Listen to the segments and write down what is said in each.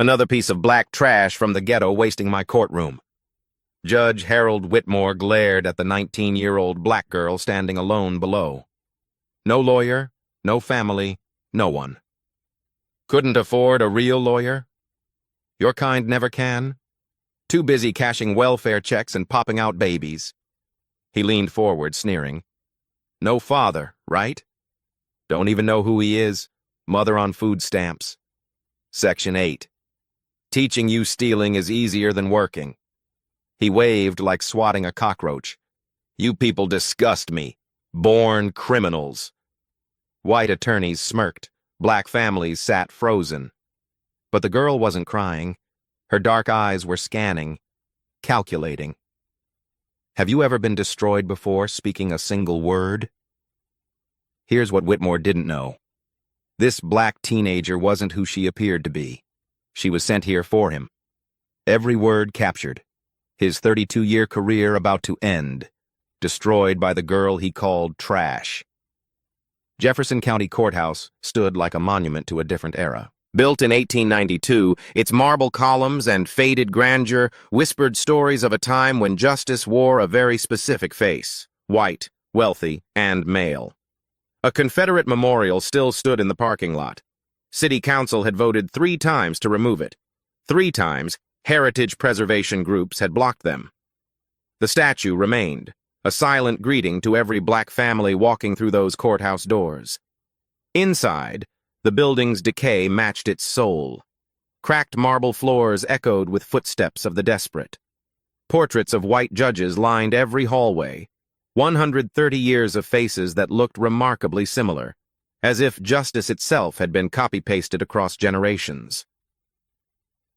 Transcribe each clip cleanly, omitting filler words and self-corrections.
Another piece of black trash from the ghetto wasting my courtroom. Judge Harold Whitmore glared at the 19-year-old black girl standing alone below. No lawyer, no family, no one. Couldn't afford a real lawyer? Your kind never can? Too busy cashing welfare checks and popping out babies. He leaned forward, sneering. No father, right? Don't even know who he is. Mother on food stamps. Section 8. Teaching you stealing is easier than working. He waved like swatting a cockroach. You people disgust me. Born criminals. White attorneys smirked. Black families sat frozen. But the girl wasn't crying. Her dark eyes were scanning, calculating. Have you ever been destroyed before speaking a single word? Here's what Whitmore didn't know. This black teenager wasn't who she appeared to be. She was sent here for him. Every word captured. His 32-year career about to end, destroyed by the girl he called trash. Jefferson County Courthouse stood like a monument to a different era. Built in 1892, its marble columns and faded grandeur whispered stories of a time when justice wore a very specific face: white, wealthy, and male. A Confederate memorial still stood in the parking lot. City Council had voted 3 times to remove it. 3 times, heritage preservation groups had blocked them. The statue remained, a silent greeting to every black family walking through those courthouse doors. Inside, the building's decay matched its soul. Cracked marble floors echoed with footsteps of the desperate. Portraits of white judges lined every hallway. 130 years of faces that looked remarkably similar, as if justice itself had been copy-pasted across generations.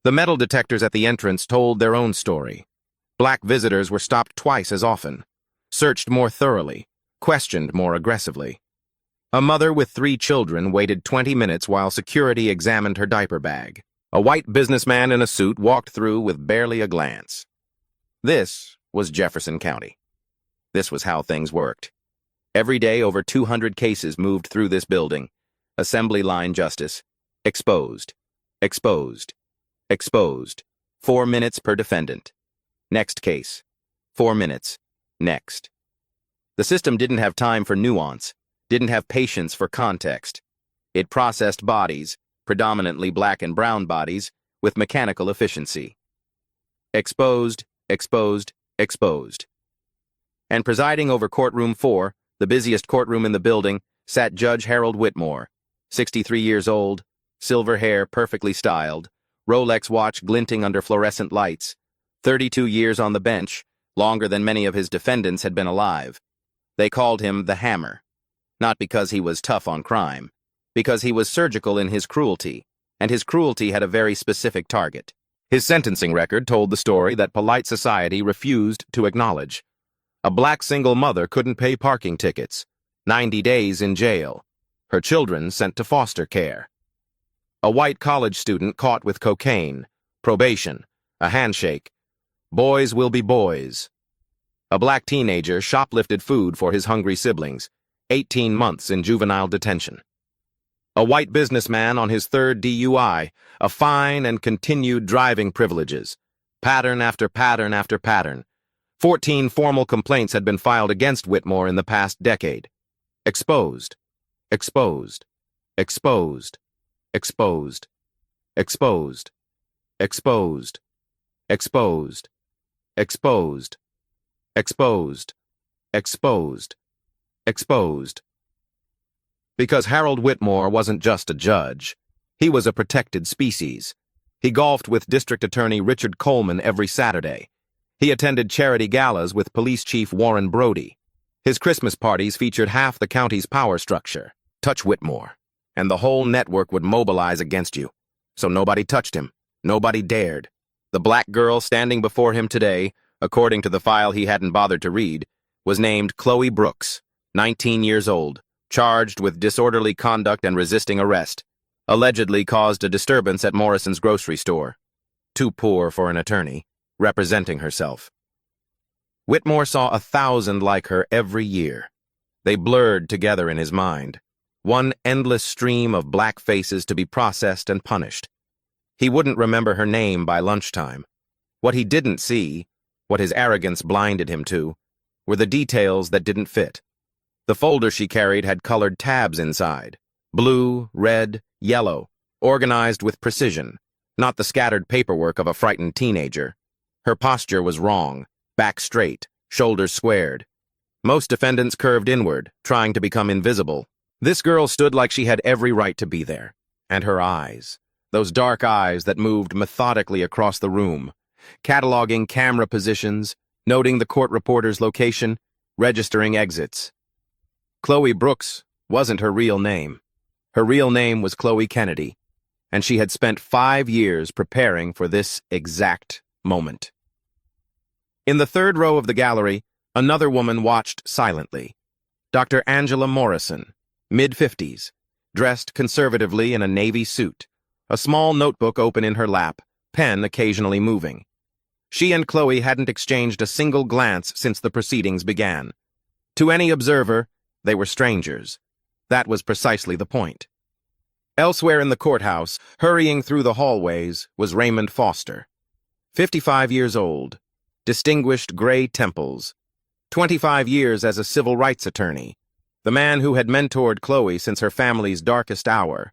The metal detectors at the entrance told their own story. Black visitors were stopped twice as often, searched more thoroughly, questioned more aggressively. A mother with 3 children waited 20 minutes while security examined her diaper bag. A white businessman in a suit walked through with barely a glance. This was Jefferson County. This was how things worked. Every day, over 200 cases moved through this building. Assembly line justice. Exposed. Exposed. Exposed. 4 minutes per defendant. Next case. 4 minutes. Next. The system didn't have time for nuance, didn't have patience for context. It processed bodies, predominantly black and brown bodies, with mechanical efficiency. Exposed, exposed, exposed. And presiding over Courtroom 4, the busiest courtroom in the building, sat Judge Harold Whitmore, 63 years old, silver hair perfectly styled, Rolex watch glinting under fluorescent lights, 32 years on the bench, longer than many of his defendants had been alive. They called him the Hammer, not because he was tough on crime, because he was surgical in his cruelty, and his cruelty had a very specific target. His sentencing record told the story that polite society refused to acknowledge. A black single mother couldn't pay parking tickets, 90 days in jail, her children sent to foster care. A white college student caught with cocaine, probation, a handshake. Boys will be boys. A black teenager shoplifted food for his hungry siblings, 18 months in juvenile detention. A white businessman on his 3rd DUI, a fine and continued driving privileges, pattern after pattern after pattern. 14 formal complaints had been filed against Whitmore in the past decade. Exposed. Exposed. Exposed. Exposed. Exposed. Exposed. Exposed. Exposed. Exposed. Exposed. Exposed. Because Harold Whitmore wasn't just a judge. He was a protected species. He golfed with District Attorney Richard Coleman every Saturday. He attended charity galas with Police Chief Warren Brody. His Christmas parties featured half the county's power structure. Touch Whitmore, and the whole network would mobilize against you. So nobody touched him. Nobody dared. The black girl standing before him today, according to the file he hadn't bothered to read, was named Chloe Brooks, 19 years old, charged with disorderly conduct and resisting arrest. Allegedly caused a disturbance at Morrison's grocery store. Too poor for an attorney, representing herself. Whitmore saw 1,000 like her every year. They blurred together in his mind. One endless stream of black faces to be processed and punished. He wouldn't remember her name by lunchtime. What he didn't see, what his arrogance blinded him to, were the details that didn't fit. The folder she carried had colored tabs inside, blue, red, yellow, organized with precision, not the scattered paperwork of a frightened teenager. Her posture was wrong, back straight, shoulders squared. Most defendants curved inward, trying to become invisible. This girl stood like she had every right to be there. And her eyes, those dark eyes that moved methodically across the room, cataloging camera positions, noting the court reporter's location, registering exits. Chloe Brooks wasn't her real name. Her real name was Chloe Kennedy, and she had spent 5 years preparing for this exact moment. In the third row of the gallery, another woman watched silently. Dr. Angela Morrison, mid-50s, dressed conservatively in a navy suit, a small notebook open in her lap, pen occasionally moving. She and Chloe hadn't exchanged a single glance since the proceedings began. To any observer, they were strangers. That was precisely the point. Elsewhere in the courthouse, hurrying through the hallways, was Raymond Foster. 55 years old, distinguished gray temples, 25 years as a civil rights attorney, the man who had mentored Chloe since her family's darkest hour,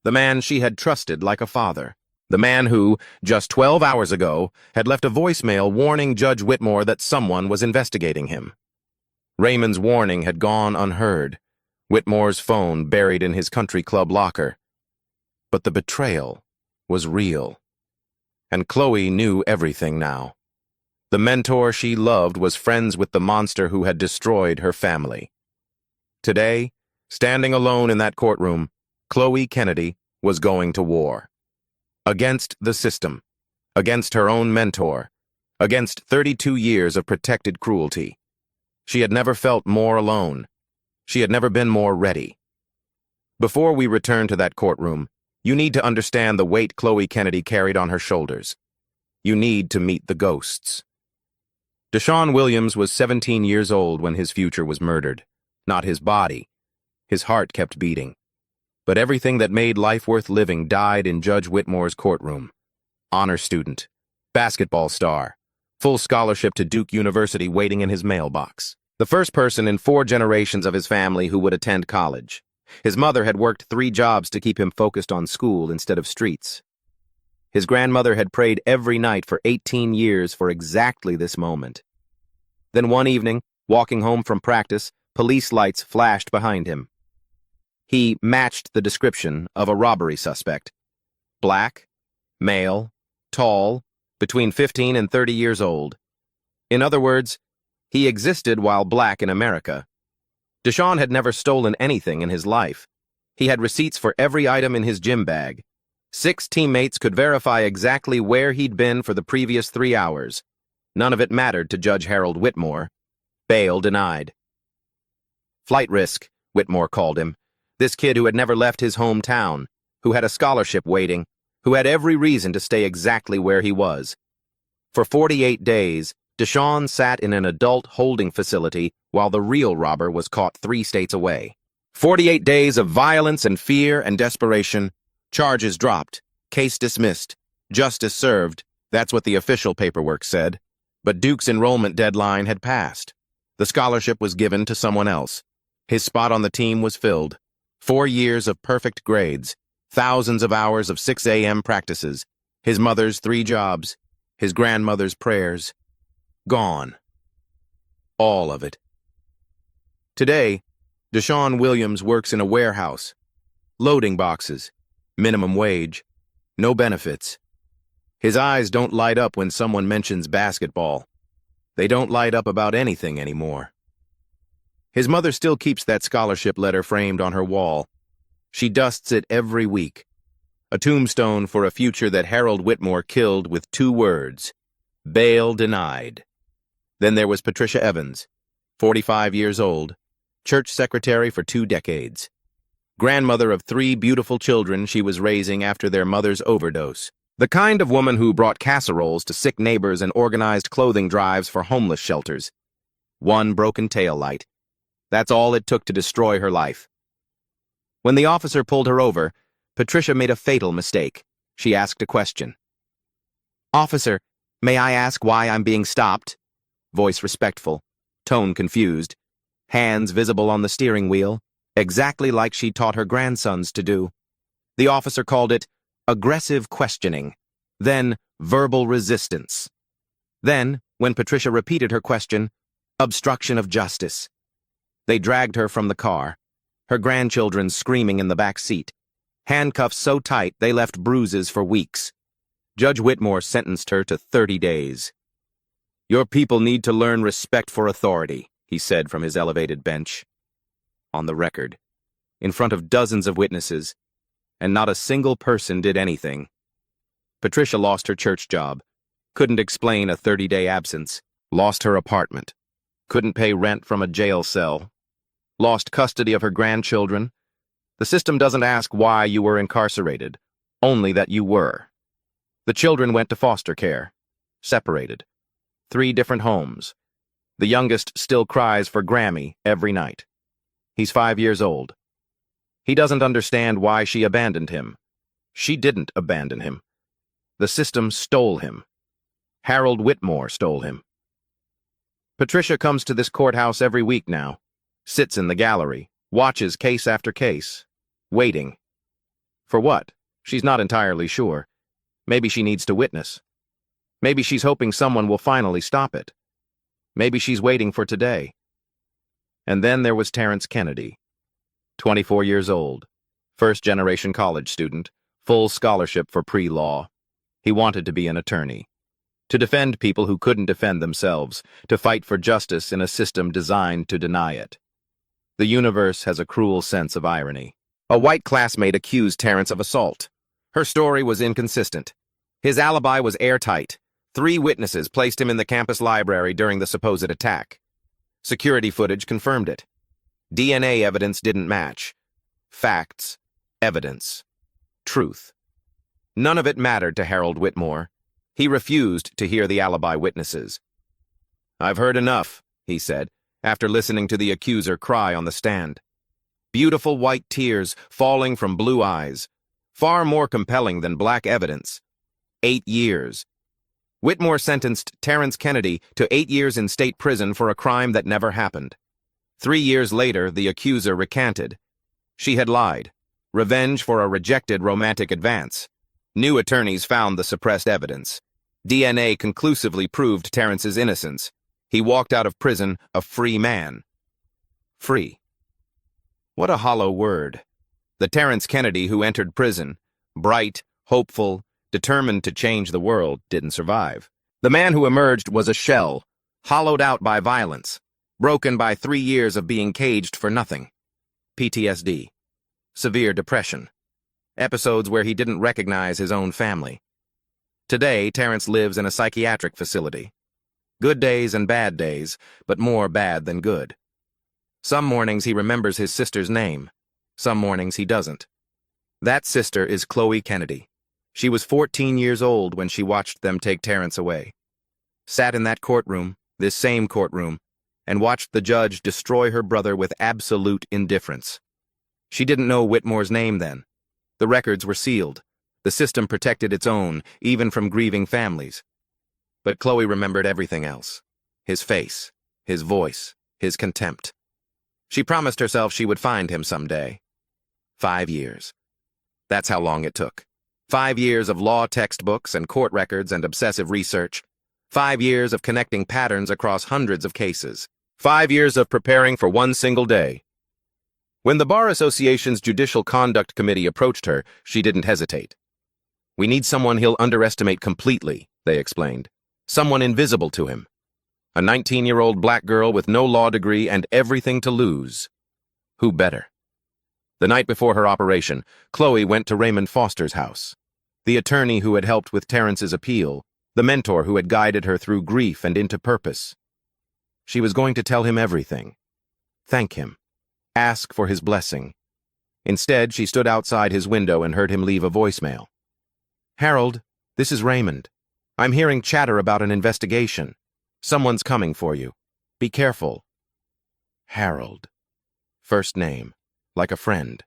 the man she had trusted like a father, the man who, just 12 hours ago, had left a voicemail warning Judge Whitmore that someone was investigating him. Raymond's warning had gone unheard, Whitmore's phone buried in his country club locker. But the betrayal was real. And Chloe knew everything now. The mentor she loved was friends with the monster who had destroyed her family. Today, standing alone in that courtroom, Chloe Kennedy was going to war. Against the system, against her own mentor, against 32 years of protected cruelty. She had never felt more alone. She had never been more ready. Before we return to that courtroom, you need to understand the weight Chloe Kennedy carried on her shoulders. You need to meet the ghosts. Deshaun Williams was 17 years old when his future was murdered. Not his body. His heart kept beating. But everything that made life worth living died in Judge Whitmore's courtroom. Honor student, basketball star, full scholarship to Duke University waiting in his mailbox. The first person in 4 generations of his family who would attend college. His mother had worked 3 jobs to keep him focused on school instead of streets. His grandmother had prayed every night for 18 years for exactly this moment. Then one evening, walking home from practice, police lights flashed behind him. He matched the description of a robbery suspect. Black, male, tall, between 15 and 30 years old. In other words, he existed while black in America. Deshaun had never stolen anything in his life. He had receipts for every item in his gym bag. 6 teammates could verify exactly where he'd been for the previous 3 hours. None of it mattered to Judge Harold Whitmore. Bail denied. Flight risk, Whitmore called him. This kid who had never left his hometown, who had a scholarship waiting, who had every reason to stay exactly where he was. For 48 days, Deshaun sat in an adult holding facility while the real robber was caught 3 states away. 48 days of violence and fear and desperation. Charges dropped. Case dismissed. Justice served. That's what the official paperwork said. But Duke's enrollment deadline had passed. The scholarship was given to someone else. His spot on the team was filled. 4 years of perfect grades, thousands of hours of 6 a.m. practices, his mother's 3 jobs, his grandmother's prayers. Gone. All of it. Today, Deshaun Williams works in a warehouse. Loading boxes, minimum wage, no benefits. His eyes don't light up when someone mentions basketball. They don't light up about anything anymore. His mother still keeps that scholarship letter framed on her wall. She dusts it every week. A tombstone for a future that Harold Whitmore killed with 2 words. Bail denied. Then there was Patricia Evans, 45 years old, church secretary for 2 decades. Grandmother of 3 beautiful children she was raising after their mother's overdose. The kind of woman who brought casseroles to sick neighbors and organized clothing drives for homeless shelters. 1 broken taillight. That's all it took to destroy her life. When the officer pulled her over, Patricia made a fatal mistake. She asked a question. "Officer, may I ask why I'm being stopped?" Voice respectful, tone confused, hands visible on the steering wheel, exactly like she taught her grandsons to do. The officer called it aggressive questioning, then verbal resistance. Then, when Patricia repeated her question, obstruction of justice. They dragged her from the car, her grandchildren screaming in the back seat, handcuffs so tight they left bruises for weeks. Judge Whitmore sentenced her to 30 days. "Your people need to learn respect for authority," he said from his elevated bench. On the record, in front of dozens of witnesses, and not a single person did anything. Patricia lost her church job, couldn't explain a 30-day absence, lost her apartment, couldn't pay rent from a jail cell, lost custody of her grandchildren. The system doesn't ask why you were incarcerated, only that you were. The children went to foster care, separated. 3 different homes. The youngest still cries for Grammy every night. He's 5 years old. He doesn't understand why she abandoned him. She didn't abandon him. The system stole him. Harold Whitmore stole him. Patricia comes to this courthouse every week now, sits in the gallery, watches case after case, waiting. For what? She's not entirely sure. Maybe she needs to witness. Maybe she's hoping someone will finally stop it. Maybe she's waiting for today. And then there was Terrence Kennedy, 24 years old, first-generation college student, full scholarship for pre-law. He wanted to be an attorney, to defend people who couldn't defend themselves, to fight for justice in a system designed to deny it. The universe has a cruel sense of irony. A white classmate accused Terrence of assault. Her story was inconsistent. His alibi was airtight. 3 witnesses placed him in the campus library during the supposed attack. Security footage confirmed it. DNA evidence didn't match. Facts, evidence, truth. None of it mattered to Harold Whitmore. He refused to hear the alibi witnesses. "I've heard enough," he said, after listening to the accuser cry on the stand. Beautiful white tears falling from blue eyes, far more compelling than black evidence. 8 years. Whitmore sentenced Terrence Kennedy to 8 years in state prison for a crime that never happened. 3 years later, the accuser recanted. She had lied. Revenge for a rejected romantic advance. New attorneys found the suppressed evidence. DNA conclusively proved Terrence's innocence. He walked out of prison a free man. Free. What a hollow word. The Terrence Kennedy who entered prison, bright, hopeful, determined to change the world, didn't survive. The man who emerged was a shell, hollowed out by violence, broken by 3 years of being caged for nothing. PTSD. Severe depression. Episodes where he didn't recognize his own family. Today, Terrence lives in a psychiatric facility. Good days and bad days, but more bad than good. Some mornings he remembers his sister's name. Some mornings he doesn't. That sister is Chloe Kennedy. She was 14 years old when she watched them take Terrence away. Sat in that courtroom, this same courtroom, and watched the judge destroy her brother with absolute indifference. She didn't know Whitmore's name then. The records were sealed. The system protected its own, even from grieving families. But Chloe remembered everything else. His face, his voice, his contempt. She promised herself she would find him someday. 5 years. That's how long it took. 5 years of law textbooks and court records and obsessive research. 5 years of connecting patterns across hundreds of cases. 5 years of preparing for one single day. When the Bar Association's Judicial Conduct Committee approached her, she didn't hesitate. "We need someone he'll underestimate completely," they explained. "Someone invisible to him. A 19-year-old black girl with no law degree and everything to lose. Who better?" The night before her operation, Chloe went to Raymond Foster's house. The attorney who had helped with Terrence's appeal, the mentor who had guided her through grief and into purpose. She was going to tell him everything. Thank him. Ask for his blessing. Instead, she stood outside his window and heard him leave a voicemail. "Harold, this is Raymond. I'm hearing chatter about an investigation. Someone's coming for you. Be careful." Harold. First name, like a friend.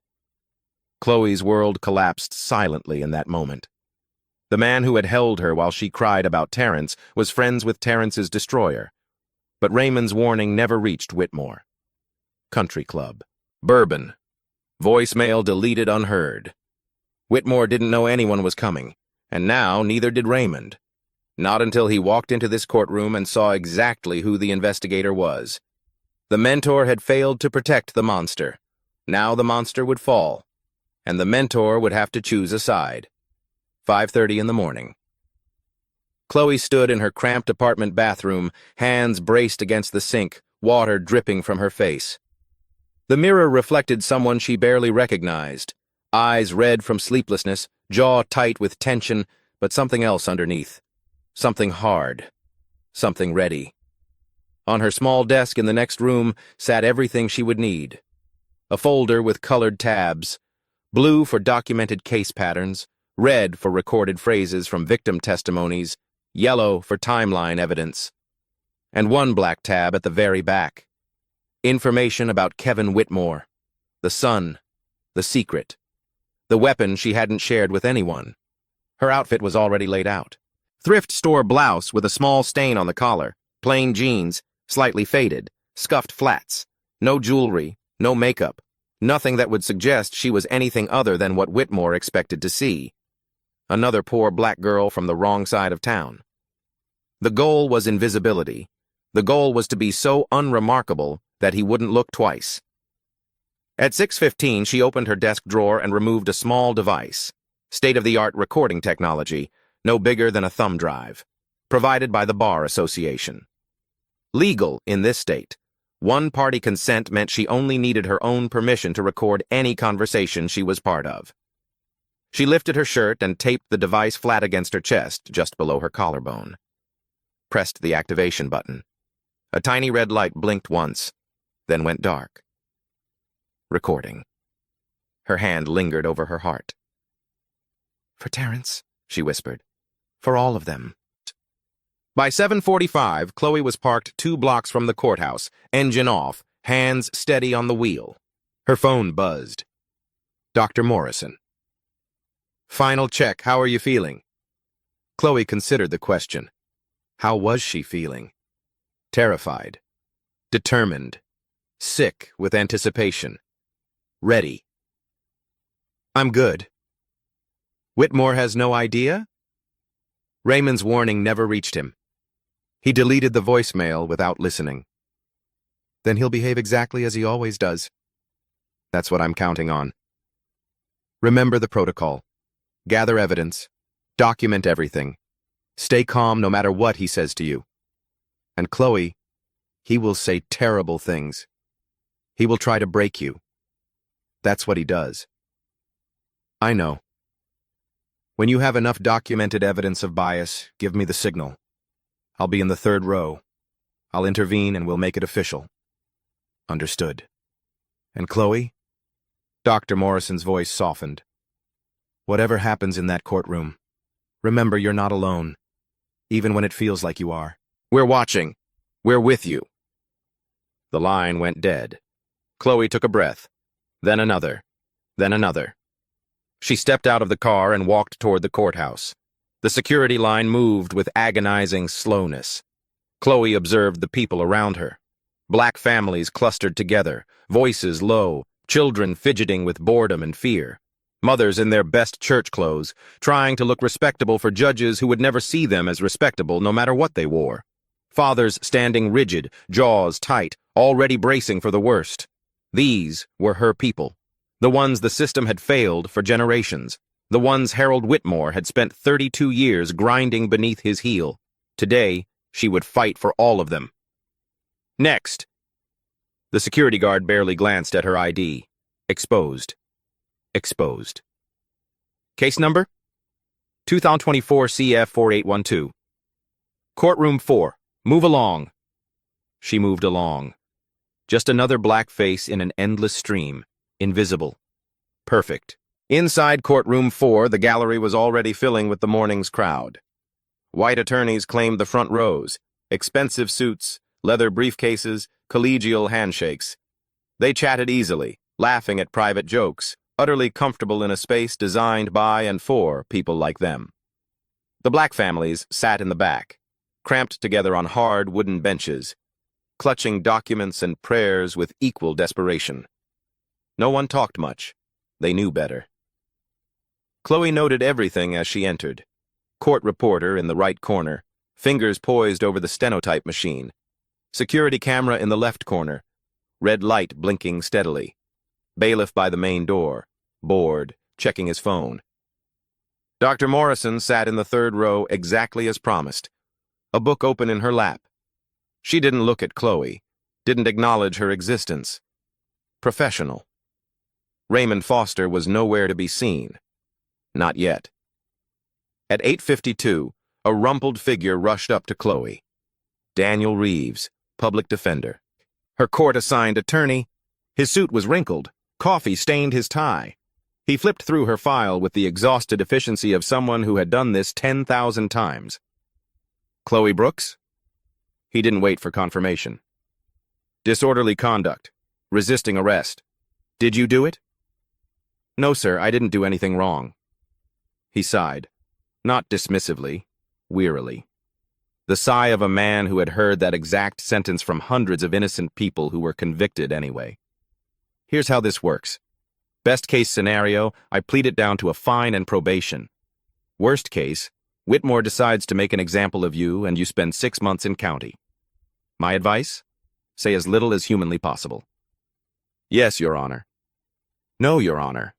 Chloe's world collapsed silently in that moment. The man who had held her while she cried about Terrence was friends with Terrence's destroyer. But Raymond's warning never reached Whitmore. Country Club. Bourbon. Voicemail deleted unheard. Whitmore didn't know anyone was coming, and now neither did Raymond. Not until he walked into this courtroom and saw exactly who the investigator was. The mentor had failed to protect the monster. Now the monster would fall, and the mentor would have to choose a side. 5:30 in the morning. Chloe stood in her cramped apartment bathroom, hands braced against the sink, water dripping from her face. The mirror reflected someone she barely recognized, eyes red from sleeplessness, jaw tight with tension, but something else underneath. Something hard. Something ready. On her small desk in the next room sat everything she would need. A folder with colored tabs, blue for documented case patterns, red for recorded phrases from victim testimonies, yellow for timeline evidence, and one black tab at the very back. Information about Kevin Whitmore, the son, the secret, the weapon she hadn't shared with anyone. Her outfit was already laid out. Thrift store blouse with a small stain on the collar, plain jeans, slightly faded, scuffed flats, no jewelry, no makeup, nothing that would suggest she was anything other than what Whitmore expected to see. Another poor black girl from the wrong side of town. The goal was invisibility. The goal was to be so unremarkable that he wouldn't look twice. At 6:15, she opened her desk drawer and removed a small device, state-of-the-art recording technology, no bigger than a thumb drive, provided by the Bar Association. Legal in this state. One-party consent meant she only needed her own permission to record any conversation she was part of. She lifted her shirt and taped the device flat against her chest, just below her collarbone. Pressed the activation button. A tiny red light blinked once, then went dark. Recording. Her hand lingered over her heart. "For Terrence," she whispered. "For all of them." By 7:45, Chloe was parked 2 blocks from the courthouse, engine off, hands steady on the wheel. Her phone buzzed. Dr. Morrison. "Final check, how are you feeling?" Chloe considered the question. How was she feeling? Terrified. Determined. Sick with anticipation. Ready. "I'm good." "Whitmore has no idea?" Raymond's warning never reached him. He deleted the voicemail without listening. "Then he'll behave exactly as he always does." "That's what I'm counting on." Remember the protocol. Gather evidence. Document everything. Stay calm no matter what he says to you. And Chloe, he will say terrible things. He will try to break you. That's what he does. I know. When you have enough documented evidence of bias, give me the signal. I'll be in the 3rd row. I'll intervene and we'll make it official. Understood. And Chloe? Dr. Morrison's voice softened. Whatever happens in that courtroom, remember you're not alone, even when it feels like you are. We're watching. We're with you. The line went dead. Chloe took a breath, then another, then another. She stepped out of the car and walked toward the courthouse. The security line moved with agonizing slowness. Chloe observed the people around her. Black families clustered together, voices low, children fidgeting with boredom and fear. Mothers in their best church clothes, trying to look respectable for judges who would never see them as respectable no matter what they wore. Fathers standing rigid, jaws tight, already bracing for the worst. These were her people. The ones the system had failed for generations. The ones Harold Whitmore had spent 32 years grinding beneath his heel. Today, she would fight for all of them. Next. The security guard barely glanced at her ID. Exposed. Exposed. Case number? 2024 CF 4812. Courtroom 4. Move along. She moved along. Just another black face in an endless stream. Invisible. Perfect. Inside Courtroom 4, the gallery was already filling with the morning's crowd. White attorneys claimed the front rows. Expensive suits, leather briefcases, collegial handshakes. They chatted easily, laughing at private jokes, utterly comfortable in a space designed by and for people like them. The black families sat in the back, cramped together on hard wooden benches, clutching documents and prayers with equal desperation. No one talked much. They knew better. Chloe noted everything as she entered. Court reporter in the right corner, fingers poised over the stenotype machine. Security camera in the left corner, red light blinking steadily. Bailiff by the main door, bored, checking his phone. Dr. Morrison sat in the third row exactly as promised, a book open in her lap. She didn't look at Chloe, didn't acknowledge her existence. Professional. Raymond Foster was nowhere to be seen. Not yet. At 8:52, a rumpled figure rushed up to Chloe. Daniel Reeves, public defender. Her court-assigned attorney. His suit was wrinkled. Coffee stained his tie. He flipped through her file with the exhausted efficiency of someone who had done this 10,000 times. Chloe Brooks? He didn't wait for confirmation. Disorderly conduct. Resisting arrest. Did you do it? No, sir, I didn't do anything wrong. He sighed. Not dismissively, wearily. The sigh of a man who had heard that exact sentence from hundreds of innocent people who were convicted anyway. Here's how this works. Best case scenario, I plead it down to a fine and probation. Worst case, Whitmore decides to make an example of you and you spend 6 months in county. My advice? Say as little as humanly possible. Yes, Your Honor. No, Your Honor.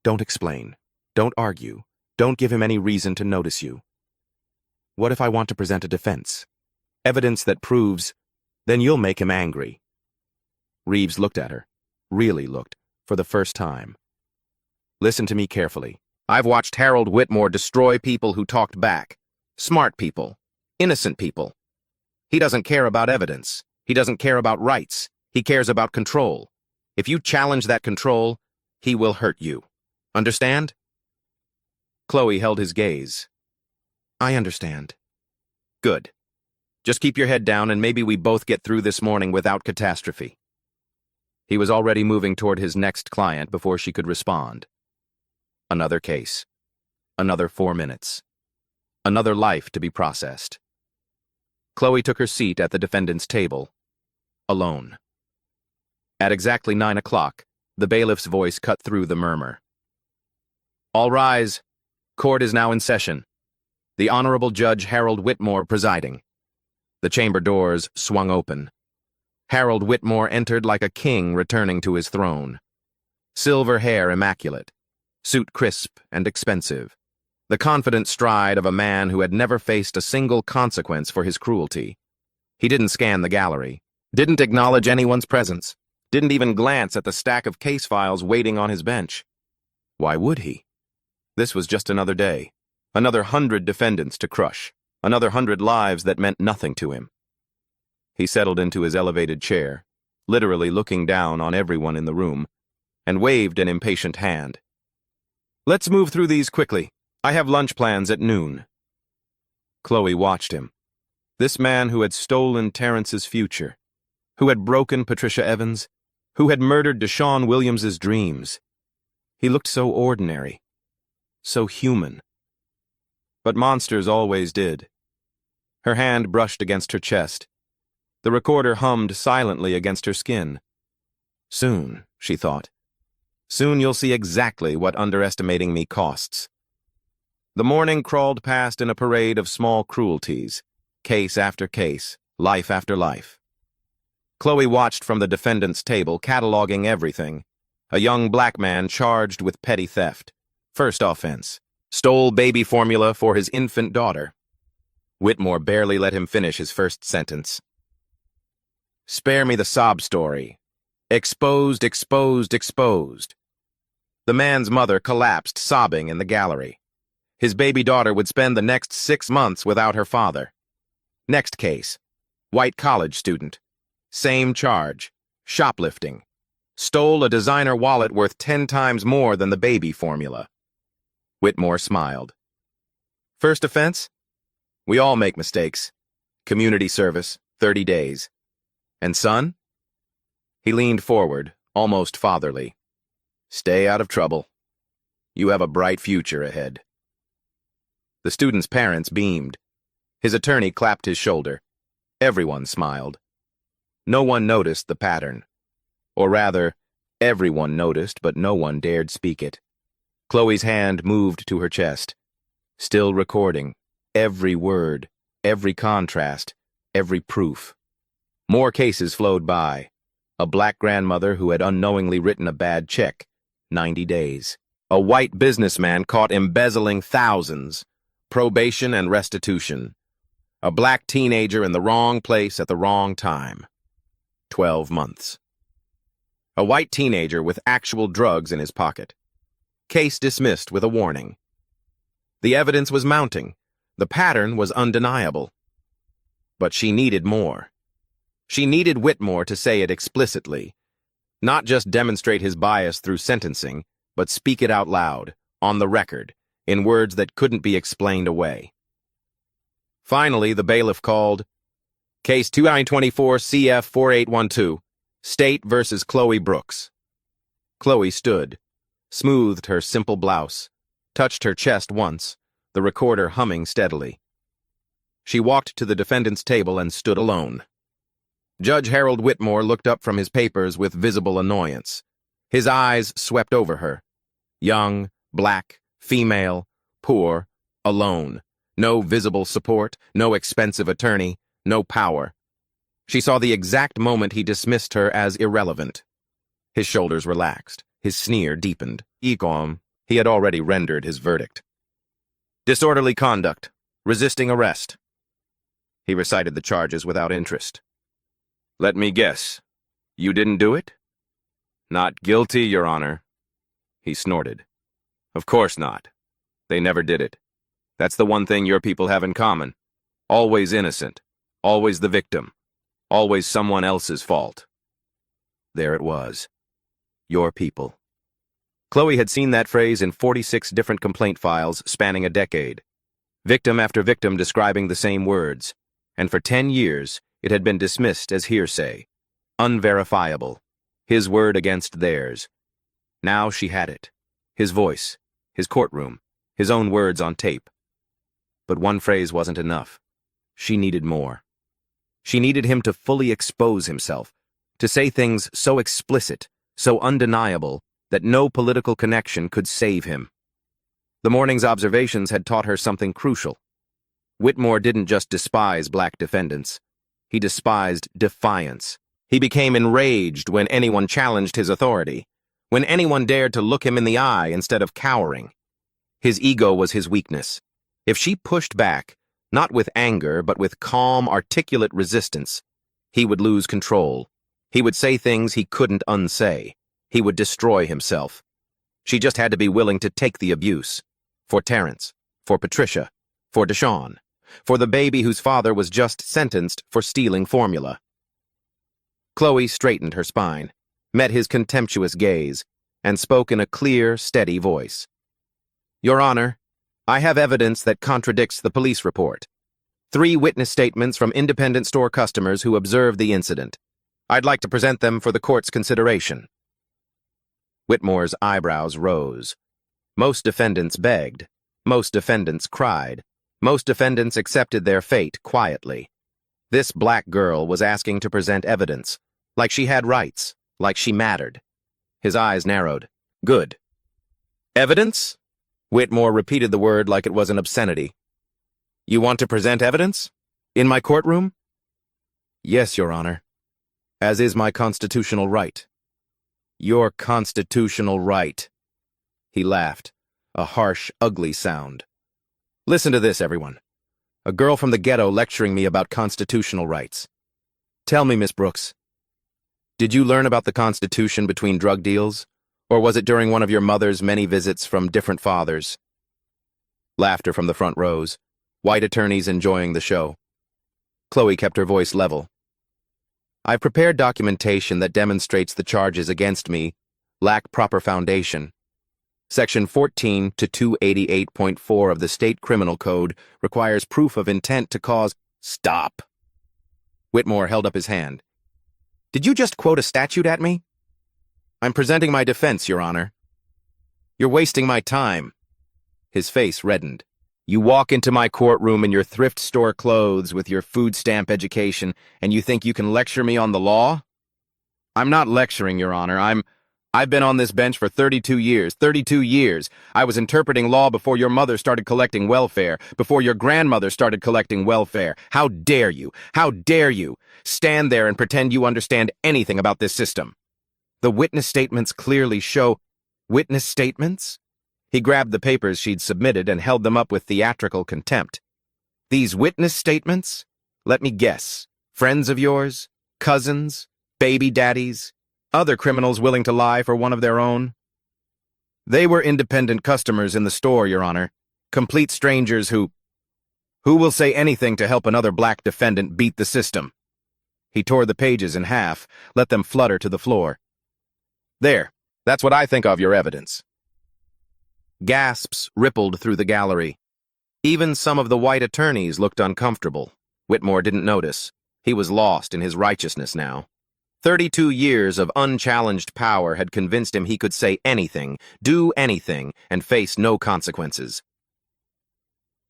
Don't explain. Don't argue. Don't give him any reason to notice you. What if I want to present a defense? Evidence that proves, then you'll make him angry. Reeves looked at her, really looked, for the first time. Listen to me carefully. I've watched Harold Whitmore destroy people who talked back. Smart people. Innocent people. He doesn't care about evidence. He doesn't care about rights. He cares about control. If you challenge that control, he will hurt you. Understand? Chloe held his gaze. I understand. Good. Just keep your head down and maybe we both get through this morning without catastrophe. He was already moving toward his next client before she could respond. Another case. Another 4 minutes. Another life to be processed. Chloe took her seat at the defendant's table. Alone. At exactly 9 o'clock, the bailiff's voice cut through the murmur. All rise. Court is now in session. The Honorable Judge Harold Whitmore presiding. The chamber doors swung open. Harold Whitmore entered like a king returning to his throne. Silver hair immaculate, suit crisp and expensive. The confident stride of a man who had never faced a single consequence for his cruelty. He didn't scan the gallery, didn't acknowledge anyone's presence, didn't even glance at the stack of case files waiting on his bench. Why would he? This was just another day, another 100 defendants to crush, another 100 lives that meant nothing to him. He settled into his elevated chair, literally looking down on everyone in the room, and waved an impatient hand. Let's move through these quickly. I have lunch plans at noon. Chloe watched him. This man who had stolen Terrence's future, who had broken Patricia Evans, who had murdered Deshaun Williams's dreams. He looked so ordinary, so human. But monsters always did. Her hand brushed against her chest. The recorder hummed silently against her skin. Soon, she thought. Soon you'll see exactly what underestimating me costs. The morning crawled past in a parade of small cruelties, case after case, life after life. Chloe watched from the defendant's table, cataloging everything. A young black man charged with petty theft. First offense. Stole baby formula for his infant daughter. Whitmore barely let him finish his first sentence. Spare me the sob story. Exposed, exposed, exposed. The man's mother collapsed, sobbing in the gallery. His baby daughter would spend the next 6 months without her father. Next case. White college student. Same charge. Shoplifting. Stole a designer wallet worth 10 times more than the baby formula. Whitmore smiled. First offense? We all make mistakes. Community service, 30 days. And son? He leaned forward, almost fatherly. Stay out of trouble. You have a bright future ahead. The student's parents beamed. His attorney clapped his shoulder. Everyone smiled. No one noticed the pattern. Or rather, everyone noticed, but no one dared speak it. Chloe's hand moved to her chest, still recording every word, every contrast, every proof. More cases flowed by. A black grandmother who had unknowingly written a bad check, 90 days. A white businessman caught embezzling thousands, probation and restitution. A black teenager in the wrong place at the wrong time, 12 months. A white teenager with actual drugs in his pocket. Case dismissed with a warning. The evidence was mounting. The pattern was undeniable. But she needed more. She needed Whitmore to say it explicitly, not just demonstrate his bias through sentencing, but speak it out loud, on the record, in words that couldn't be explained away. Finally, the bailiff called, Case 2924 CF 4812, State versus Chloe Brooks. Chloe stood, smoothed her simple blouse, touched her chest once, the recorder humming steadily. She walked to the defendant's table and stood alone. Judge Harold Whitmore looked up from his papers with visible annoyance. His eyes swept over her. Young, black, female, poor, alone. No visible support, no expensive attorney, no power. She saw the exact moment he dismissed her as irrelevant. His shoulders relaxed. His sneer deepened. Ecom, he had already rendered his verdict. Disorderly conduct. Resisting arrest. He recited the charges without interest. Let me guess. You didn't do it? Not guilty, Your Honor. He snorted. Of course not. They never did it. That's the one thing your people have in common. Always innocent. Always the victim. Always someone else's fault. There it was. Your people. Chloe had seen that phrase in 46 different complaint files spanning a decade. Victim after victim describing the same words. And for 10 years, it had been dismissed as hearsay. Unverifiable. His word against theirs. Now she had it. His voice. His courtroom. His own words on tape. But one phrase wasn't enough. She needed more. She needed him to fully expose himself, to say things so explicit, so undeniable, that no political connection could save him. The morning's observations had taught her something crucial. Whitmore didn't just despise black defendants. He despised defiance. He became enraged when anyone challenged his authority, when anyone dared to look him in the eye instead of cowering. His ego was his weakness. If she pushed back, not with anger, but with calm, articulate resistance, he would lose control. He would say things he couldn't unsay. He would destroy himself. She just had to be willing to take the abuse. For Terrence, for Patricia, for Deshawn, for the baby whose father was just sentenced for stealing formula. Chloe straightened her spine, met his contemptuous gaze, and spoke in a clear, steady voice. Your Honor, I have evidence that contradicts the police report. 3 witness statements from independent store customers who observed the incident. I'd like to present them for the court's consideration. Whitmore's eyebrows rose. Most defendants begged. Most defendants cried. Most defendants accepted their fate quietly. This black girl was asking to present evidence, like she had rights, like she mattered. His eyes narrowed. Good. Evidence? Whitmore repeated the word like it was an obscenity. You want to present evidence? In my courtroom? Yes, Your Honor. As is my constitutional right. Your constitutional right. He laughed, a harsh, ugly sound. Listen to this, everyone. A girl from the ghetto lecturing me about constitutional rights. Tell me, Miss Brooks, did you learn about the Constitution between drug deals? Or was it during one of your mother's many visits from different fathers? Laughter from the front rows, white attorneys enjoying the show. Chloe kept her voice level. I've prepared documentation that demonstrates the charges against me lack proper foundation. Section 14 to 288.4 of the State Criminal Code requires proof of intent to cause... Stop! Whitmore held up his hand. Did you just quote a statute at me? I'm presenting my defense, Your Honor. You're wasting my time. His face reddened. You walk into my courtroom in your thrift store clothes with your food stamp education, and you think you can lecture me on the law? I'm not lecturing, Your Honor. I've been on this bench for 32 years. 32 years. I was interpreting law before your mother started collecting welfare, before your grandmother started collecting welfare. How dare you? How dare you stand there and pretend you understand anything about this system? The witness statements clearly show... Witness statements? He grabbed the papers she'd submitted and held them up with theatrical contempt. These witness statements? Let me guess. Friends of yours? Cousins? Baby daddies? Other criminals willing to lie for one of their own? They were independent customers in the store, Your Honor. Complete strangers who will say anything to help another black defendant beat the system. He tore the pages in half, let them flutter to the floor. There, that's what I think of your evidence. Gasps rippled through the gallery. Even some of the white attorneys looked uncomfortable. Whitmore didn't notice. He was lost in his righteousness now. 32 years of unchallenged power had convinced him he could say anything, do anything, and face no consequences.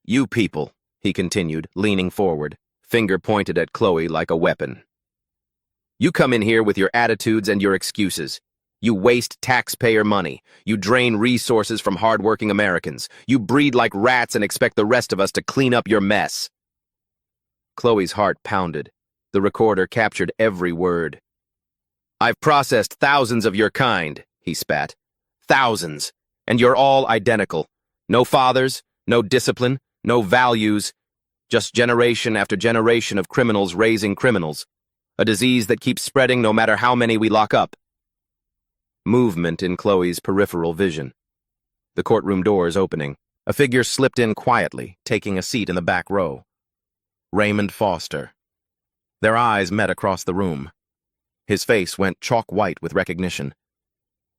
You people, he continued, leaning forward, finger pointed at Chloe like a weapon. You come in here with your attitudes and your excuses. You waste taxpayer money. You drain resources from hard-working Americans. You breed like rats and expect the rest of us to clean up your mess. Chloe's heart pounded. The recorder captured every word. I've processed thousands of your kind, he spat. Thousands. And you're all identical. No fathers, no discipline, no values. Just generation after generation of criminals raising criminals. A disease that keeps spreading no matter how many we lock up. Movement in Chloe's peripheral vision. The courtroom doors opening. A figure slipped in quietly, taking a seat in the back row. Raymond Foster. Their eyes met across the room. His face went chalk white with recognition.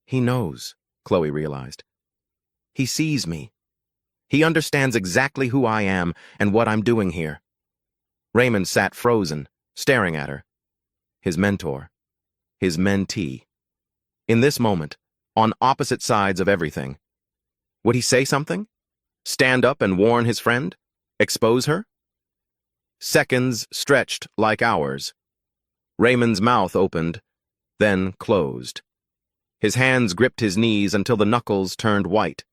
He knows, Chloe realized. He sees me. He understands exactly who I am and what I'm doing here. Raymond sat frozen, staring at her. His mentor. His mentee. In this moment, on opposite sides of everything. Would he say something? Stand up and warn his friend? Expose her? Seconds stretched like hours. Raymond's mouth opened, then closed. His hands gripped his knees until the knuckles turned white.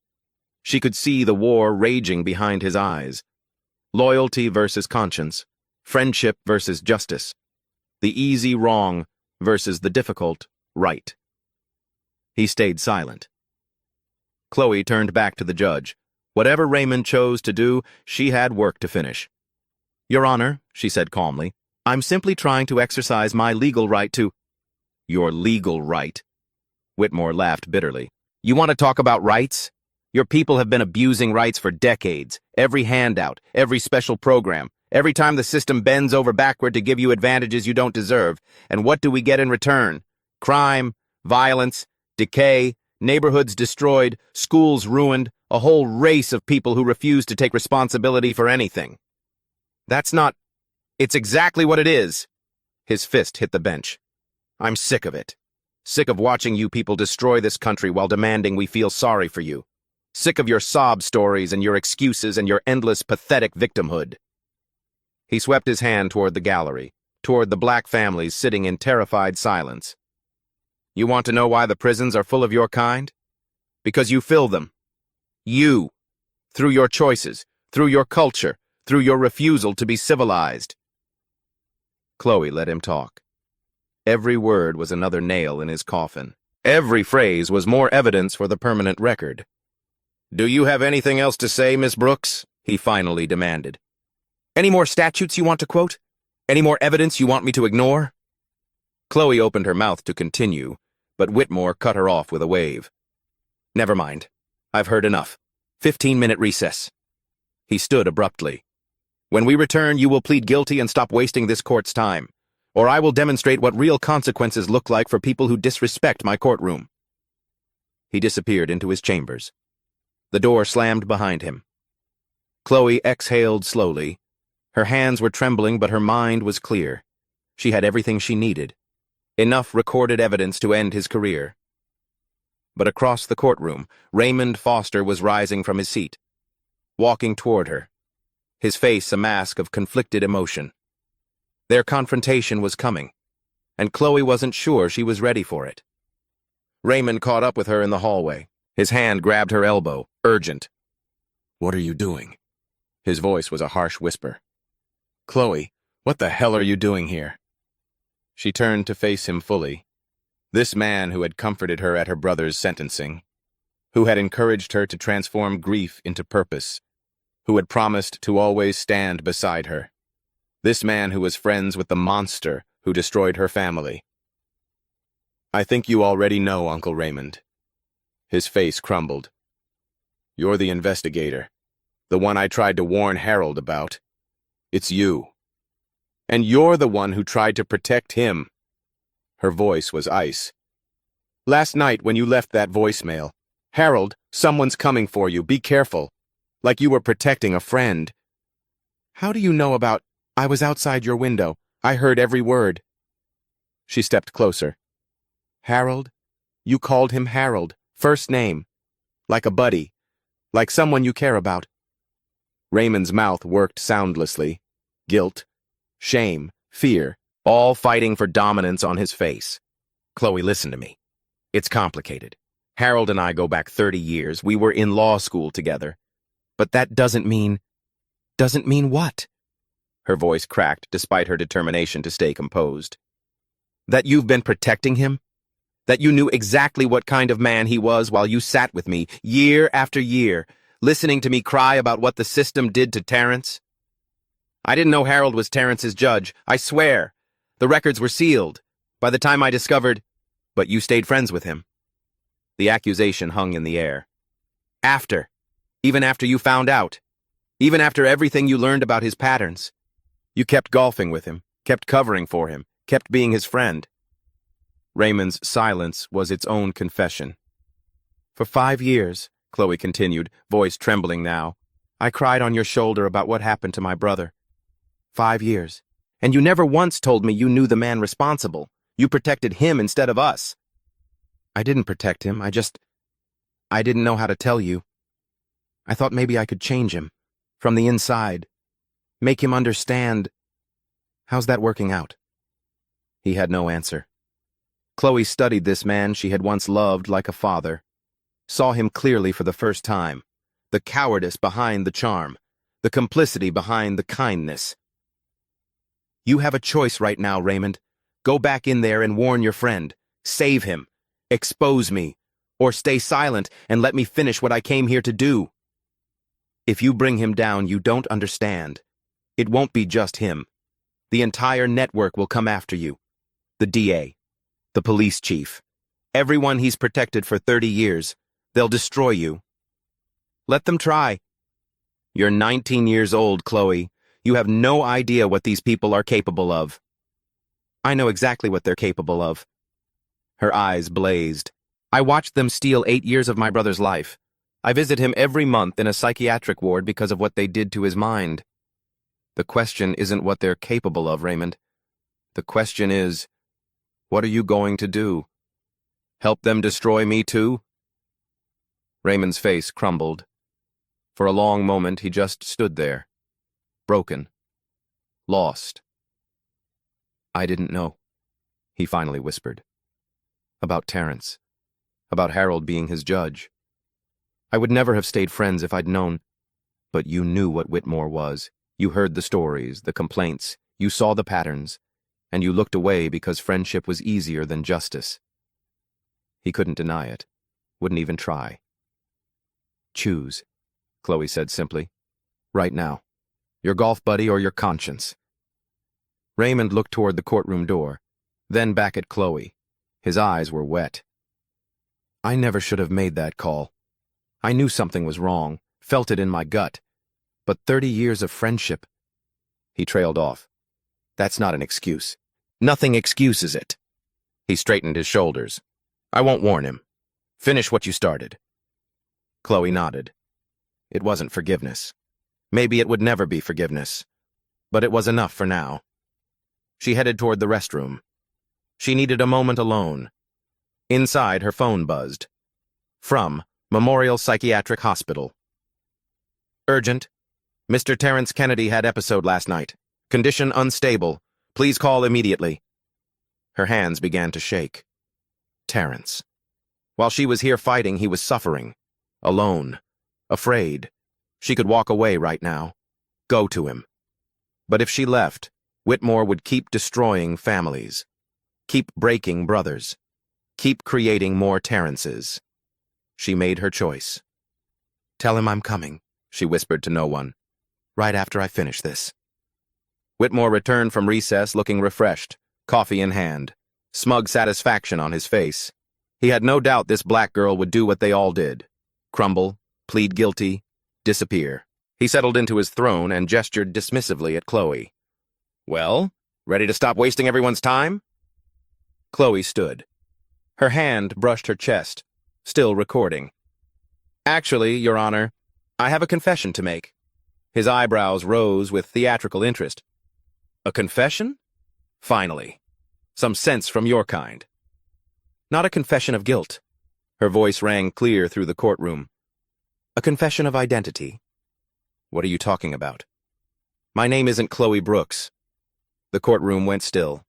She could see the war raging behind his eyes. Loyalty versus conscience. Friendship versus justice. The easy wrong versus the difficult right. He stayed silent. Chloe turned back to the judge. Whatever Raymond chose to do, she had work to finish. Your Honor, she said calmly, I'm simply trying to exercise my legal right to... Your legal right? Whitmore laughed bitterly. You want to talk about rights? Your people have been abusing rights for decades. Every handout, every special program, every time the system bends over backward to give you advantages you don't deserve. And what do we get in return? Crime, violence, decay, neighborhoods destroyed, schools ruined, a whole race of people who refuse to take responsibility for anything. That's not... It's exactly what it is. His fist hit the bench. I'm sick of it. Sick of watching you people destroy this country while demanding we feel sorry for you. Sick of your sob stories and your excuses and your endless, pathetic victimhood. He swept his hand toward the gallery, toward the black families sitting in terrified silence. You want to know why the prisons are full of your kind? Because you fill them. You. Through your choices, through your culture, through your refusal to be civilized. Chloe let him talk. Every word was another nail in his coffin. Every phrase was more evidence for the permanent record. Do you have anything else to say, Miss Brooks? He finally demanded. Any more statutes you want to quote? Any more evidence you want me to ignore? Chloe opened her mouth to continue, but Whitmore cut her off with a wave. Never mind. I've heard enough. 15-minute recess. He stood abruptly. When we return, you will plead guilty and stop wasting this court's time, or I will demonstrate what real consequences look like for people who disrespect my courtroom. He disappeared into his chambers. The door slammed behind him. Chloe exhaled slowly. Her hands were trembling, but her mind was clear. She had everything she needed. Enough recorded evidence to end his career. But across the courtroom, Raymond Foster was rising from his seat. walking toward her, his face a mask of conflicted emotion. Their confrontation was coming, and Chloe wasn't sure she was ready for it. Raymond caught up with her in the hallway. His hand grabbed her elbow, urgent. "What are you doing?" His voice was a harsh whisper. "Chloe, what the hell are you doing here?" She turned to face him fully. This man who had comforted her at her brother's sentencing, who had encouraged her to transform grief into purpose, who had promised to always stand beside her. This man who was friends with the monster who destroyed her family. "I think you already know, Uncle Raymond." His face crumbled. "You're the investigator, the one I tried to warn Harold about. It's you. And you're the one who tried to protect him." Her voice was ice. "Last night when you left that voicemail, 'Harold, someone's coming for you, be careful,' like you were protecting a friend. How do you know about... I was outside your window. I heard every word." She stepped closer. "Harold? You called him Harold, first name. Like a buddy. Like someone you care about." Raymond's mouth worked soundlessly. Guilt, shame, fear, all fighting for dominance on his face. "Chloe, listen to me. It's complicated. Harold and I go back 30 years. We were in law school together. But that doesn't mean... Doesn't mean what?" Her voice cracked despite her determination to stay composed. "That you've been protecting him? That you knew exactly what kind of man he was while you sat with me, year after year, listening to me cry about what the system did to Terrence? I didn't know Harold was Terrence's judge, I swear. The records were sealed. By the time I discovered... But you stayed friends with him." The accusation hung in the air. "After. Even after you found out. Even after everything you learned about his patterns. You kept golfing with him, kept covering for him, kept being his friend." Raymond's silence was its own confession. "For 5 years," Chloe continued, voice trembling now, "I cried on your shoulder about what happened to my brother. 5 years. And you never once told me you knew the man responsible. You protected him instead of us." "I didn't protect him. I didn't know how to tell you. I thought maybe I could change him. From the inside. Make him understand. How's that working out?" He had no answer. Chloe studied this man she had once loved like a father. Saw him clearly for the first time. The cowardice behind the charm. The complicity behind the kindness. "You have a choice right now, Raymond. Go back in there and warn your friend. Save him. Expose me. Or stay silent and let me finish what I came here to do. If you bring him down, you don't understand. It won't be just him. The entire network will come after you. The DA. The police chief. Everyone he's protected for 30 years. They'll destroy you. Let them try. You're 19 years old, Chloe. You have no idea what these people are capable of." "I know exactly what they're capable of." Her eyes blazed. "I watched them steal 8 years of my brother's life. I visit him every month in a psychiatric ward because of what they did to his mind. The question isn't what they're capable of, Raymond. The question is, what are you going to do? Help them destroy me too?" Raymond's face crumbled. For a long moment he just stood there, broken, lost. "I didn't know," he finally whispered. "About Terrence. About Harold being his judge. I would never have stayed friends if I'd known. But you knew what Whitmore was. You heard the stories, the complaints. You saw the patterns. And you looked away because friendship was easier than justice." He couldn't deny it. Wouldn't even try. "Choose," Chloe said simply. "Right now. Your golf buddy or your conscience." Raymond looked toward the courtroom door, then back at Chloe. His eyes were wet. "I never should have made that call. I knew something was wrong, felt it in my gut. But 30 years of friendship..." He trailed off. "That's not an excuse. Nothing excuses it." He straightened his shoulders. "I won't warn him. Finish what you started." Chloe nodded. It wasn't forgiveness. Maybe it would never be forgiveness. But it was enough for now. She headed toward the restroom. She needed a moment alone. Inside, her phone buzzed. From Memorial Psychiatric Hospital. Urgent. Mr. Terrence Kennedy had episode last night. Condition unstable. Please call immediately. Her hands began to shake. Terrence. While she was here fighting, he was suffering. Alone. Afraid. She could walk away right now. Go to him. But if she left, Whitmore would keep destroying families. Keep breaking brothers. Keep creating more Terrences. She made her choice. Tell him I'm coming, she whispered to no one. Right after I finish this. Whitmore returned from recess looking refreshed, coffee in hand, smug satisfaction on his face. He had no doubt this black girl would do what they all did. Crumble, plead guilty, disappear. He settled into his throne and gestured dismissively at Chloe. Well, ready to stop wasting everyone's time? Chloe stood. Her hand brushed her chest, still recording. Actually, Your Honor, I have a confession to make. His eyebrows rose with theatrical interest. A confession? Finally. Some sense from your kind. Not a confession of guilt. Her voice rang clear through the courtroom. A confession of identity. What are you talking about? My name isn't Chloe Brooks. The courtroom went still.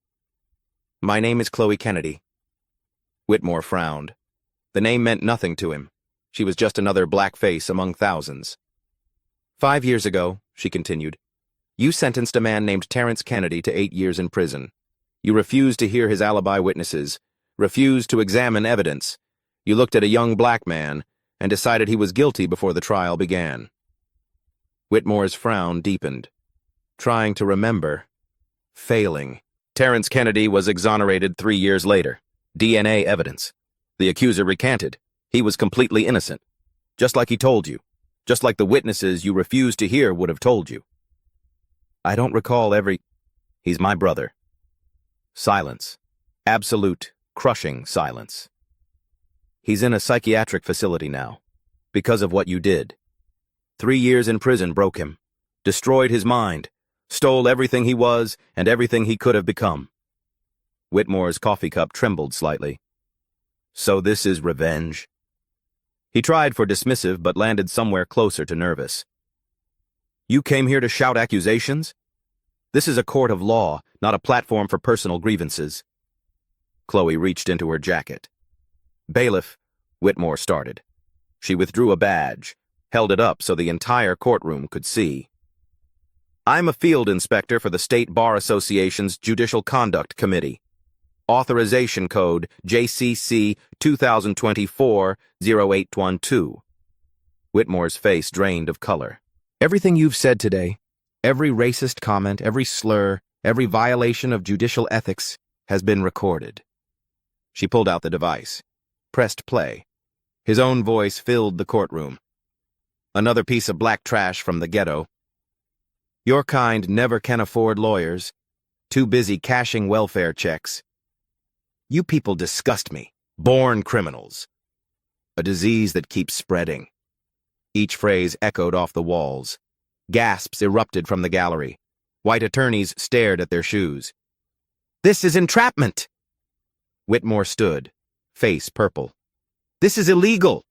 My name is Chloe Kennedy. Whitmore frowned. The name meant nothing to him. She was just another black face among thousands. 5 years ago, she continued, you sentenced a man named Terrence Kennedy to 8 years in prison. You refused to hear his alibi witnesses, refused to examine evidence. You looked at a young black man and decided he was guilty before the trial began. Whitmore's frown deepened. Trying to remember. Failing. Terrence Kennedy was exonerated 3 years later. DNA evidence. The accuser recanted. He was completely innocent. Just like he told you. Just like the witnesses you refused to hear would have told you. I don't recall every... He's my brother. Silence. Absolute, crushing silence. He's in a psychiatric facility now. Because of what you did. 3 years in prison broke him. Destroyed his mind. Stole everything he was and everything he could have become. Whitmore's coffee cup trembled slightly. So this is revenge? He tried for dismissive but landed somewhere closer to nervous. You came here to shout accusations? This is a court of law, not a platform for personal grievances. Chloe reached into her jacket. Bailiff, Whitmore started. She withdrew a badge, held it up so the entire courtroom could see. I'm a field inspector for the State Bar Association's Judicial Conduct Committee. Authorization Code JCC 2024-0812. Whitmore's face drained of color. Everything you've said today, every racist comment, every slur, every violation of judicial ethics has been recorded. She pulled out the device, pressed play. His own voice filled the courtroom. Another piece of black trash from the ghetto. Your kind never can afford lawyers, too busy cashing welfare checks. You people disgust me. Born criminals. A disease that keeps spreading. Each phrase echoed off the walls. Gasps erupted from the gallery. White attorneys stared at their shoes. This is entrapment! Whitmore stood, face purple. This is illegal!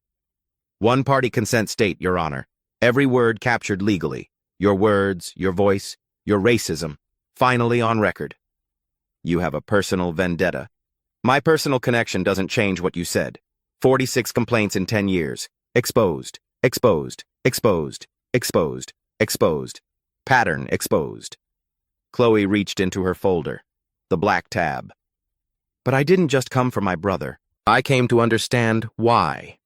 One-party consent state, Your Honor. Every word captured legally. Your words, your voice, your racism, finally on record. You have a personal vendetta. My personal connection doesn't change what you said. 46 complaints in 10 years. Exposed, exposed, exposed, exposed, exposed. Pattern exposed. Chloe reached into her folder, the black tab. But I didn't just come for my brother. I came to understand why.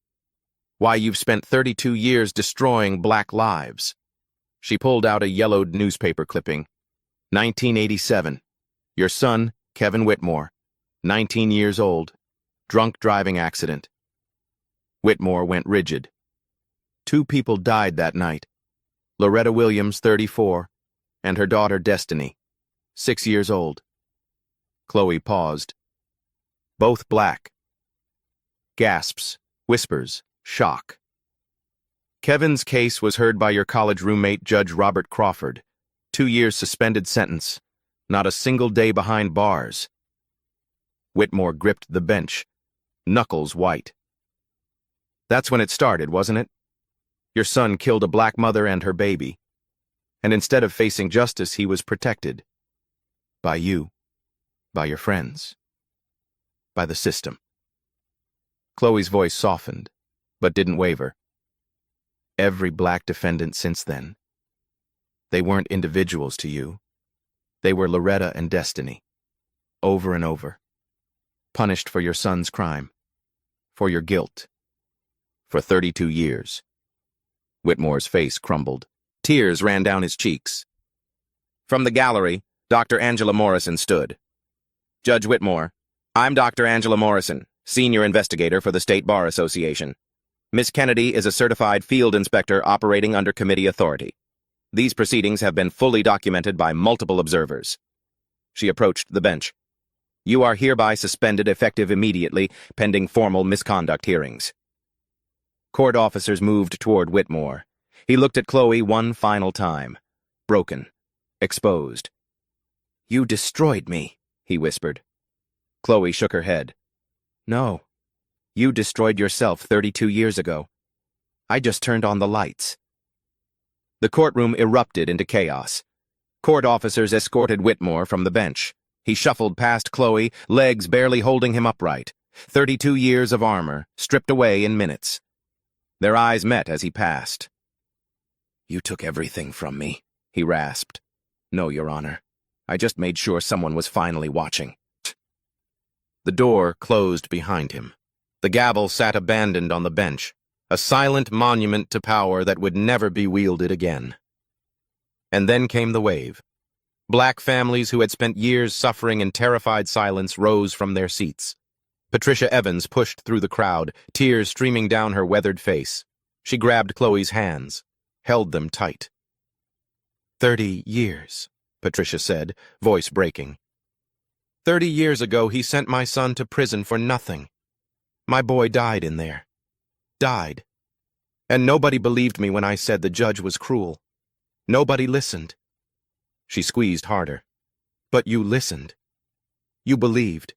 Why you've spent 32 years destroying black lives. She pulled out a yellowed newspaper clipping. 1987. Your son, Kevin Whitmore. 19 years old. Drunk driving accident. Whitmore went rigid. 2 people died that night. Loretta Williams, 34, and her daughter Destiny, 6 years old. Chloe paused. Both black. Gasps, whispers, shock. Kevin's case was heard by your college roommate, Judge Robert Crawford. 2 years suspended sentence. Not a single day behind bars. Whitmore gripped the bench, knuckles white. That's when it started, wasn't it? Your son killed a black mother and her baby. And instead of facing justice, he was protected. By you. By your friends. By the system. Chloe's voice softened, but didn't waver. Every black defendant since then. They weren't individuals to you. They were Loretta and Destiny. Over and over. Punished for your son's crime. For your guilt. For 32 years. Whitmore's face crumbled. Tears ran down his cheeks. From the gallery, Dr. Angela Morrison stood. Judge Whitmore, I'm Dr. Angela Morrison, Senior Investigator for the State Bar Association. Miss Kennedy is a certified field inspector operating under committee authority. These proceedings have been fully documented by multiple observers. She approached the bench. You are hereby suspended effective immediately, pending formal misconduct hearings. Court officers moved toward Whitmore. He looked at Chloe one final time. Broken. Exposed. You destroyed me, he whispered. Chloe shook her head. No. You destroyed yourself 32 years ago. I just turned on the lights. The courtroom erupted into chaos. Court officers escorted Whitmore from the bench. He shuffled past Chloe, legs barely holding him upright. 32 years of armor, stripped away in minutes. Their eyes met as he passed. You took everything from me, he rasped. No, Your Honor. I just made sure someone was finally watching. The door closed behind him. The gavel sat abandoned on the bench, a silent monument to power that would never be wielded again. And then came the wave. Black families who had spent years suffering in terrified silence rose from their seats. Patricia Evans pushed through the crowd, tears streaming down her weathered face. She grabbed Chloe's hands, held them tight. 30 years, Patricia said, voice breaking. 30 years ago, he sent my son to prison for nothing. My boy died in there. Died. And nobody believed me when I said the judge was cruel. Nobody listened. She squeezed harder. But you listened. You believed.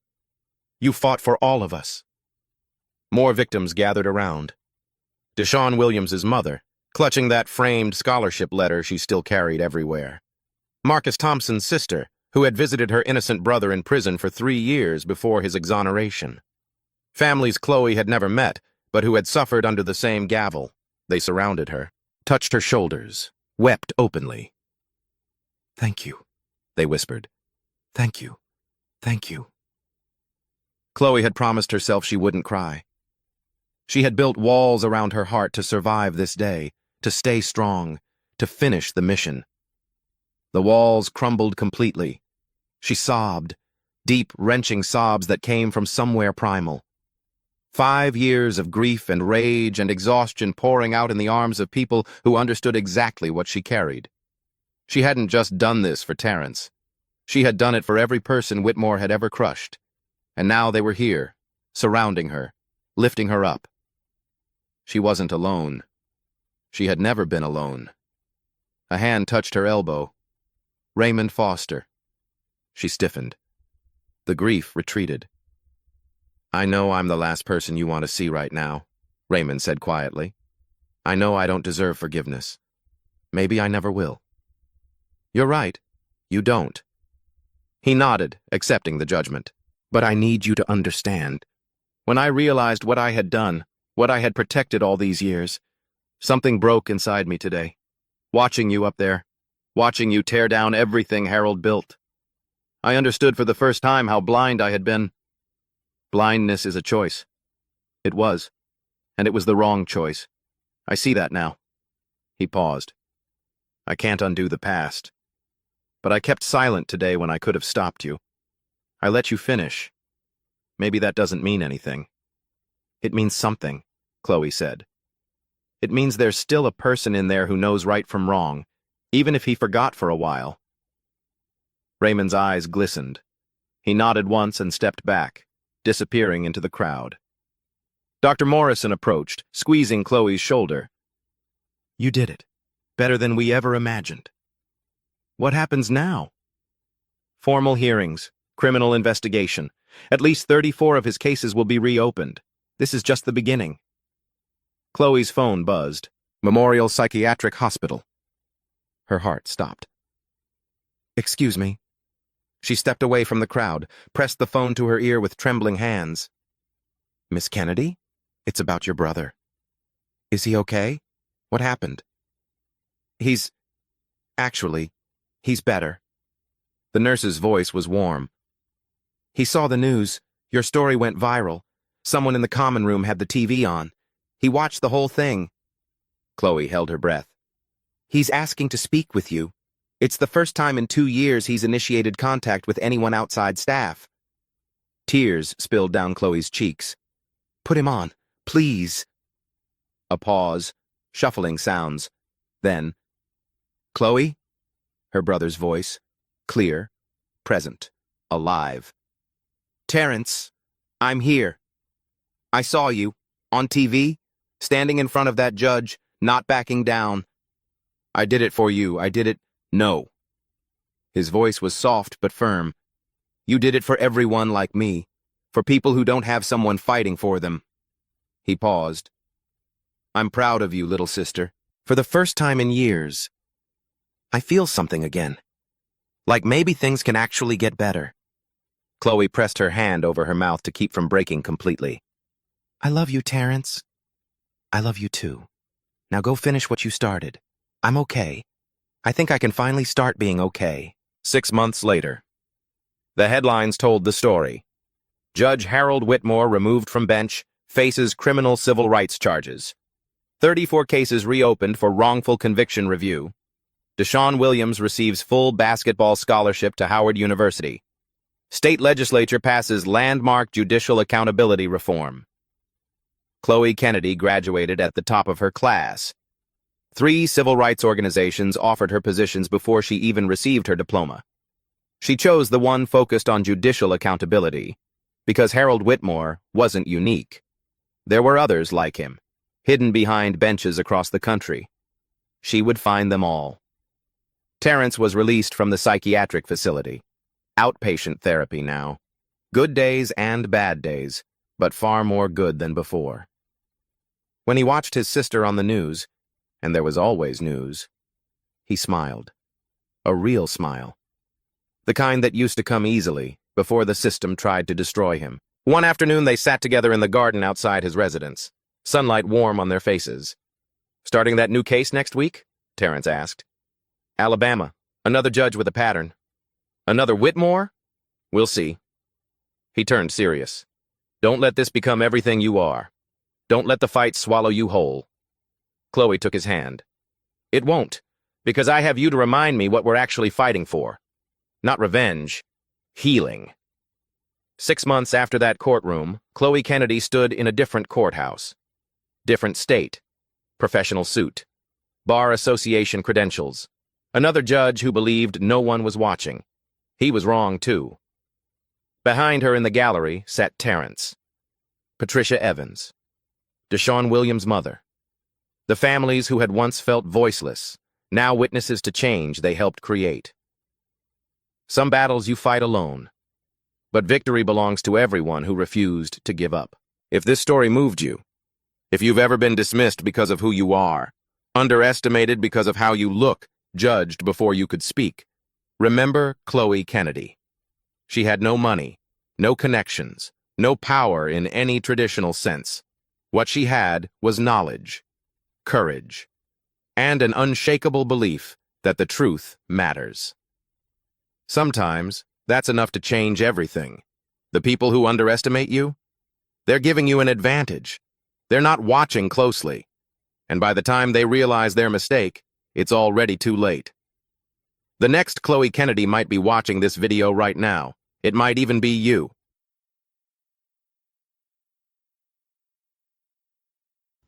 You fought for all of us. More victims gathered around. Deshaun Williams's mother, clutching that framed scholarship letter she still carried everywhere. Marcus Thompson's sister, who had visited her innocent brother in prison for 3 years before his exoneration. Families Chloe had never met, but who had suffered under the same gavel. They surrounded her, touched her shoulders, wept openly. Thank you, they whispered. Thank you. Thank you. Chloe had promised herself she wouldn't cry. She had built walls around her heart to survive this day, to stay strong, to finish the mission. The walls crumbled completely. She sobbed, deep, wrenching sobs that came from somewhere primal. 5 years of grief and rage and exhaustion pouring out in the arms of people who understood exactly what she carried. She hadn't just done this for Terrence. She had done it for every person Whitmore had ever crushed. And now they were here, surrounding her, lifting her up. She wasn't alone. She had never been alone. A hand touched her elbow. Raymond Foster. She stiffened. The grief retreated. I know I'm the last person you want to see right now, Raymond said quietly. I know I don't deserve forgiveness. Maybe I never will. You're right. You don't. He nodded, accepting the judgment. But I need you to understand. When I realized what I had done, what I had protected all these years, something broke inside me today. Watching you up there, watching you tear down everything Harold built. I understood for the first time how blind I had been. Blindness is a choice. It was. And it was the wrong choice. I see that now. He paused. I can't undo the past. But I kept silent today when I could have stopped you. I let you finish. Maybe that doesn't mean anything. It means something, Chloe said. It means there's still a person in there who knows right from wrong, even if he forgot for a while. Raymond's eyes glistened. He nodded once and stepped back, disappearing into the crowd. Dr. Morrison approached, squeezing Chloe's shoulder. You did it. Better than we ever imagined. What happens now? Formal hearings, criminal investigation. At least 34 of his cases will be reopened. This is just the beginning. Chloe's phone buzzed. Memorial Psychiatric Hospital. Her heart stopped. Excuse me. She stepped away from the crowd, pressed the phone to her ear with trembling hands. Miss Kennedy? It's about your brother. Is he okay? What happened? Actually, he's better. The nurse's voice was warm. He saw the news. Your story went viral. Someone in the common room had the TV on. He watched the whole thing. Chloe held her breath. He's asking to speak with you. It's the first time in 2 years he's initiated contact with anyone outside staff. Tears spilled down Chloe's cheeks. Put him on, please. A pause, shuffling sounds. Then, Chloe? Her brother's voice, clear, present, alive. Terrence, I'm here. I saw you, on TV, standing in front of that judge, not backing down. I did it for you, I did it. No. His voice was soft but firm. You did it for everyone like me, for people who don't have someone fighting for them. He paused. I'm proud of you, little sister. For the first time in years, I feel something again. Like maybe things can actually get better. Chloe pressed her hand over her mouth to keep from breaking completely. I love you, Terrence. I love you too. Now go finish what you started. I'm okay. I think I can finally start being okay. 6 months later. The headlines told the story. Judge Harold Whitmore, removed from bench, faces criminal civil rights charges. 34 cases reopened for wrongful conviction review. Deshaun Williams receives full basketball scholarship to Howard University. State legislature passes landmark judicial accountability reform. Chloe Kennedy graduated at the top of her class. 3 civil rights organizations offered her positions before she even received her diploma. She chose the one focused on judicial accountability, because Harold Whitmore wasn't unique. There were others like him, hidden behind benches across the country. She would find them all. Terrence was released from the psychiatric facility. Outpatient therapy now. Good days and bad days, but far more good than before. When he watched his sister on the news, and there was always news, he smiled. A real smile. The kind that used to come easily, before the system tried to destroy him. One afternoon they sat together in the garden outside his residence, sunlight warm on their faces. Starting that new case next week? Terrence asked. Alabama. Another judge with a pattern. Another Whitmore? We'll see. He turned serious. Don't let this become everything you are. Don't let the fight swallow you whole. Chloe took his hand. It won't, because I have you to remind me what we're actually fighting for. Not revenge, healing. 6 months after that courtroom, Chloe Kennedy stood in a different courthouse. Different state. Professional suit. Bar association credentials. Another judge who believed no one was watching. He was wrong, too. Behind her in the gallery sat Terrence. Patricia Evans. Deshaun Williams' mother. The families who had once felt voiceless, now witnesses to change they helped create. Some battles you fight alone, but victory belongs to everyone who refused to give up. If this story moved you, if you've ever been dismissed because of who you are, underestimated because of how you look, judged before you could speak, remember Chloe Kennedy. She had no money, no connections, no power in any traditional sense. What she had was knowledge, courage, and an unshakable belief that the truth matters. Sometimes, that's enough to change everything. The people who underestimate you, they're giving you an advantage. They're not watching closely. And by the time they realize their mistake, it's already too late. The next Chloe Kennedy might be watching this video right now. It might even be you.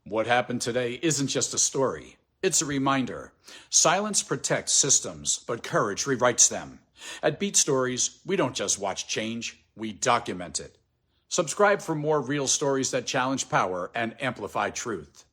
What happened today isn't just a story. It's a reminder. Silence protects systems, but courage rewrites them. At Beat Stories, we don't just watch change, we document it. Subscribe for more real stories that challenge power and amplify truth.